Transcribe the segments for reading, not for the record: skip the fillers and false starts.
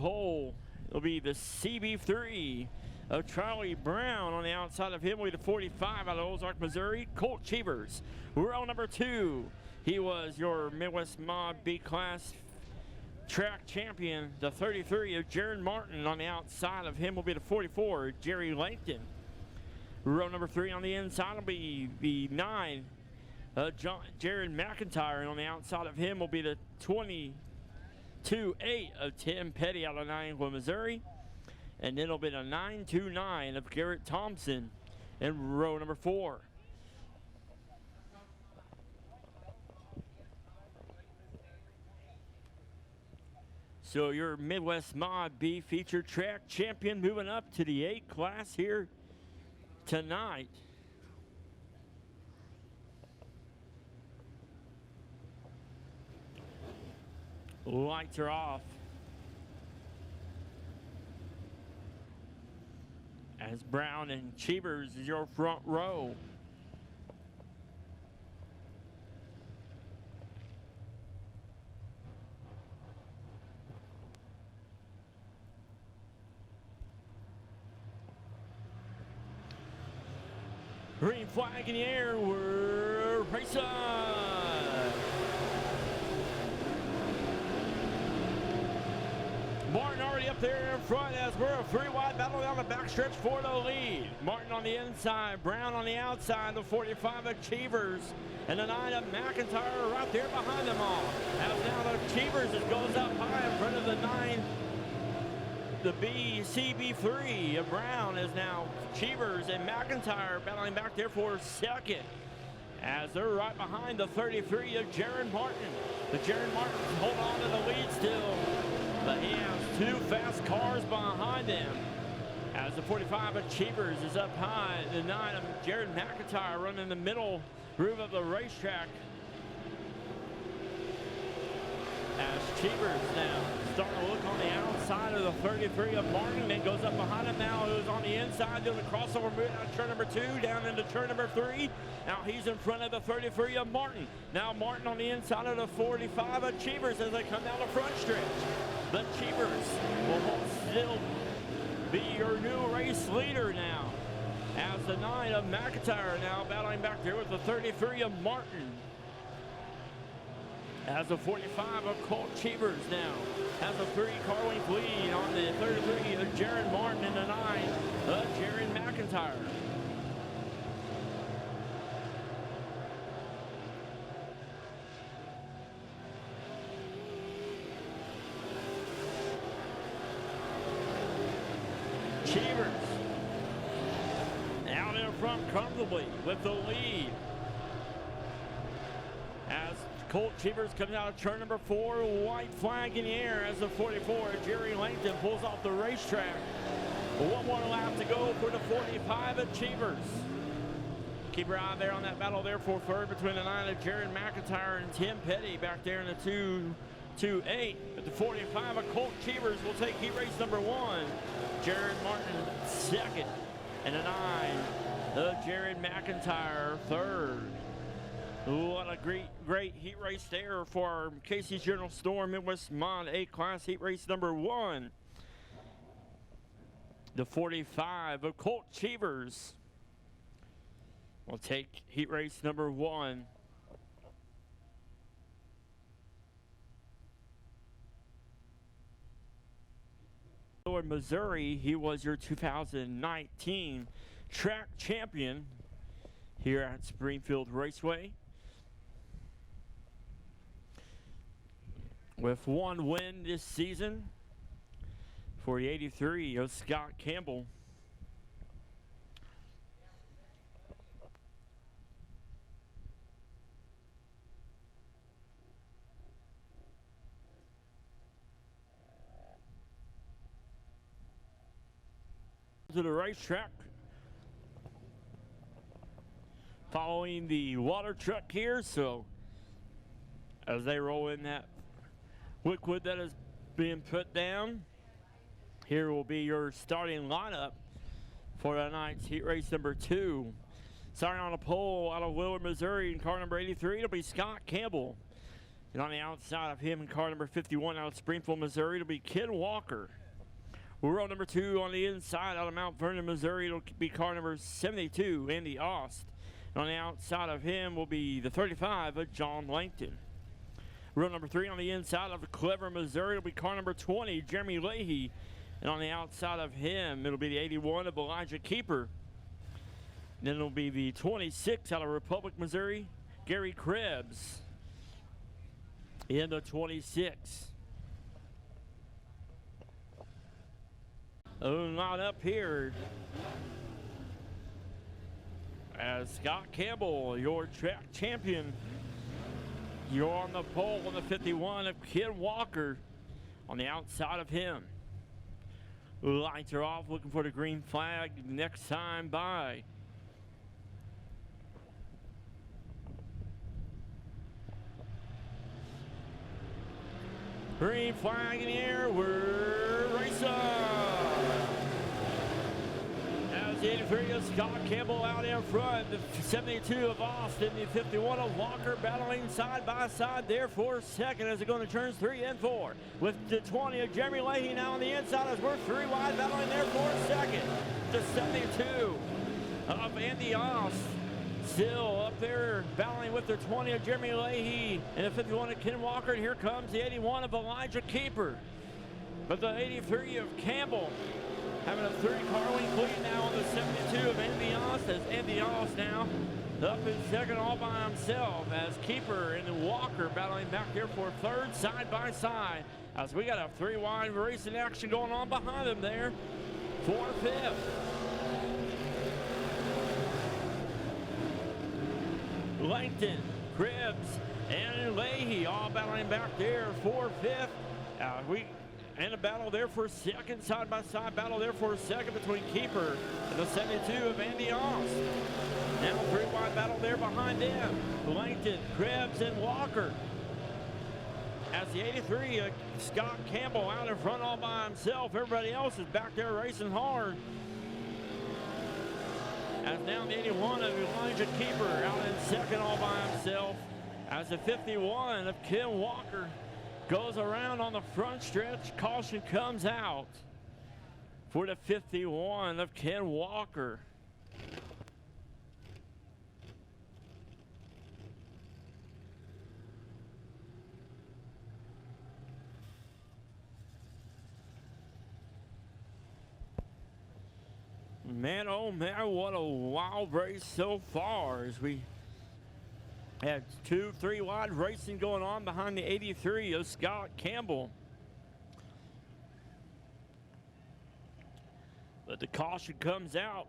pole, it'll be the CB3 of Charlie Brown. On the outside of him will be the 45 out of Ozark, Missouri, Colt Cheevers. Row number 2, he was your Midwest Mod B class track champion, the 33 of Jaron Martin. On the outside of him will be the 44, Jerry Langton. Row number 3 on the inside will be the 9, Jaron McIntyre, and on the outside of him will be the 22-8 of Tim Petty out of Niagara, Missouri. And then it'll be the 929 of Garrett Thompson in row number 4. So your Midwest Mod B feature track champion moving up to the A class here tonight. Lights are off as Brown and Cheevers is your front row. Green flag in the air, we're racing. Martin already up there in front as we're a 3-wide battle down the backstretch for the lead. Martin on the inside, Brown on the outside, the 45 of Cheevers, and the 9 of McIntyre right there behind them all. As now the Cheevers goes up high in front of the 9. The CB3 of Brown is now Cheevers and McIntyre battling back there for second. As they're right behind the 33 of Jaron Martin. The Jaron Martin hold on to the lead still, but he has 2 fast cars behind him. As the 45 of Cheevers is up high, the 9 of Jaron McIntyre running the middle groove of the racetrack. As Cheevers now starting to look on the outside of the 33 of Martin, then goes up behind him now, who's on the inside, doing the crossover move out of turn number 2, down into turn number 3. Now he's in front of the 33 of Martin. Now Martin on the inside of the 45 of Cheevers as they come down the front stretch. But Cheevers will still be your new race leader now, as the 9 of McIntyre now battling back there with the 33 of Martin. As the 45 of Colt Cheevers now has a 3-car length lead on the 33 of Jaron Martin and the 9 of Jaron McIntyre. Cheevers out in front comfortably with the lead. As Colt Cheevers comes out of turn number 4, white flag in the air as the 44, Jerry Langton, pulls off the racetrack. 1 more lap to go for the 45 of Cheevers. Keep your eye there on that battle there for third between the 9 of Jaron McIntyre and Tim Petty back there in the 2-8. But the 45 of Colt Cheevers will take heat race number 1. Jaron Martin second, and the 9 of Jaron McIntyre third. What a great heat race there for our Casey's General Store Midwest Mod A Class heat race number 1. The 45 of Colt Cheevers will take heat race number 1. In Missouri, he was your 2019 track champion here at Springfield Raceway, with 1 win this season for the 83 of Scott Campbell. To the racetrack, following the water truck here, so as they roll in that liquid that is being put down, here will be your starting lineup for tonight's heat race number 2. Starting on a pole out of Willard, Missouri in car number 83, it'll be Scott Campbell. And on the outside of him in car number 51 out of Springfield, Missouri, it'll be Ken Walker. Row number 2 on the inside out of Mount Vernon, Missouri, it'll be car number 72, Andy Ost. And on the outside of him will be the 35 of John Langton. Row number 3 on the inside of Clever, Missouri, it'll be car number 20, Jeremy Leahy. And on the outside of him, it'll be the 81 of Elijah Keeper. And then it'll be the 26 out of Republic, Missouri, Gary Krebs. In the 26. Line up here as Scott Campbell, your track champion. You're on the pole on the 51 of Ken Walker on the outside of him. Lights are off, looking for the green flag next time by. Green flag in the air, we're racing! As the 83 of Scott Campbell out in front, the 72 of Austin, the 51 of Walker battling side by side there for second as they go into turns 3 and 4. With the 20 of Jeremy Leahy now on the inside as we're 3 wide battling there for second. The 72 of Andy Ost. Still up there battling with the 20 of Jeremy Leahy and the 51 of Ken Walker. And here comes the 81 of Elijah Keeper. But the 83 of Campbell having a 3-car length lead now on the 72 of Andy Ost. As Andy Ost now up in second all by himself as Keeper and Walker battling back there for third side by side. As we got a 3-wide racing action going on behind them there for fifth. Langton, Krebs, and Leahy all battling back there for fifth. And a battle there for second, side-by-side battle there for second between Keeper and the 72 of Andy Ost. Now 3-wide battle there behind them. Langton, Krebs, and Walker. As the 83 of Scott Campbell out in front all by himself. Everybody else is back there racing hard. As now the 81 of Elijah Keeper out in second all by himself. As the 51 of Ken Walker goes around on the front stretch. Caution comes out for the 51 of Ken Walker. Man, oh man, what a wild race so far as we had 2-3 wide racing going on behind the 83 of Scott Campbell. But the caution comes out.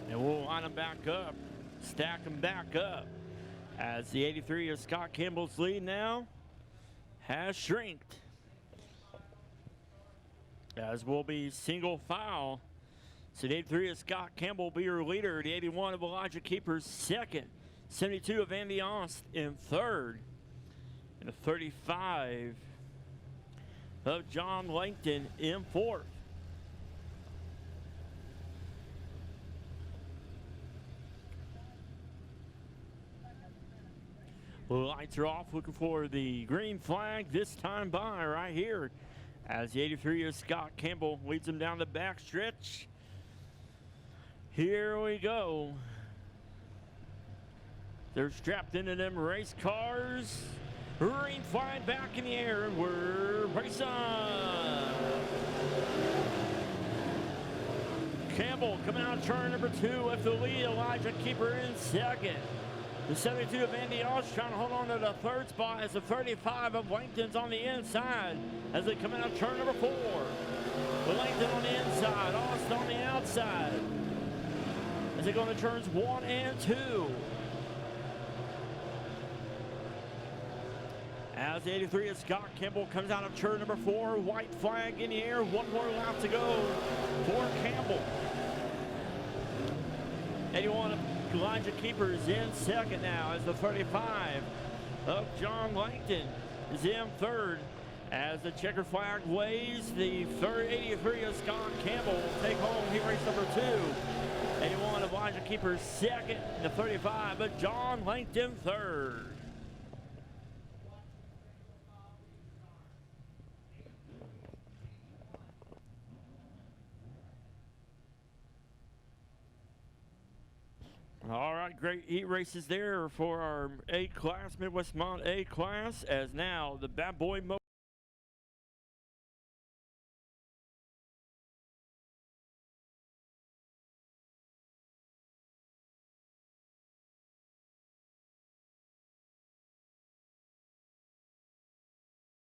And we'll line them back up, stack them back up. As the 83 of Scott Campbell's lead now has shrinked. As will be single file. So the 83 of Scott Campbell will be your leader. The 81 of Elijah Keeper second. 72 of Andy Ost in third. And the 35 of John Langton in fourth. Lights are off, looking for the green flag this time by right here. As the 83 of Scott Campbell leads them down the back stretch. Here we go. They're strapped into them race cars. Green flag back in the air, and we're racing. Campbell coming out turn number 2 with the lead. Elijah Keeper in second. The 72 of Andy Ost trying to hold on to the third spot as the 35 of Langton's on the inside as they come out turn number 4. Langton on the inside, Ost on the outside as they go into turns 1 and 2. As the 83 of Scott Campbell comes out of turn number 4, white flag in the air, 1 more lap to go for Campbell. 81 of Elijah Keeper is in second now as the 35 of John Langton is in third. As the checker flag waves, the 83 of Scott Campbell will take home heat race number 2. 81 Elijah Keeper second in the 35, but John Langton third. All right, great heat races there for our A class, Midwest Mount A class, as now the Bad Boy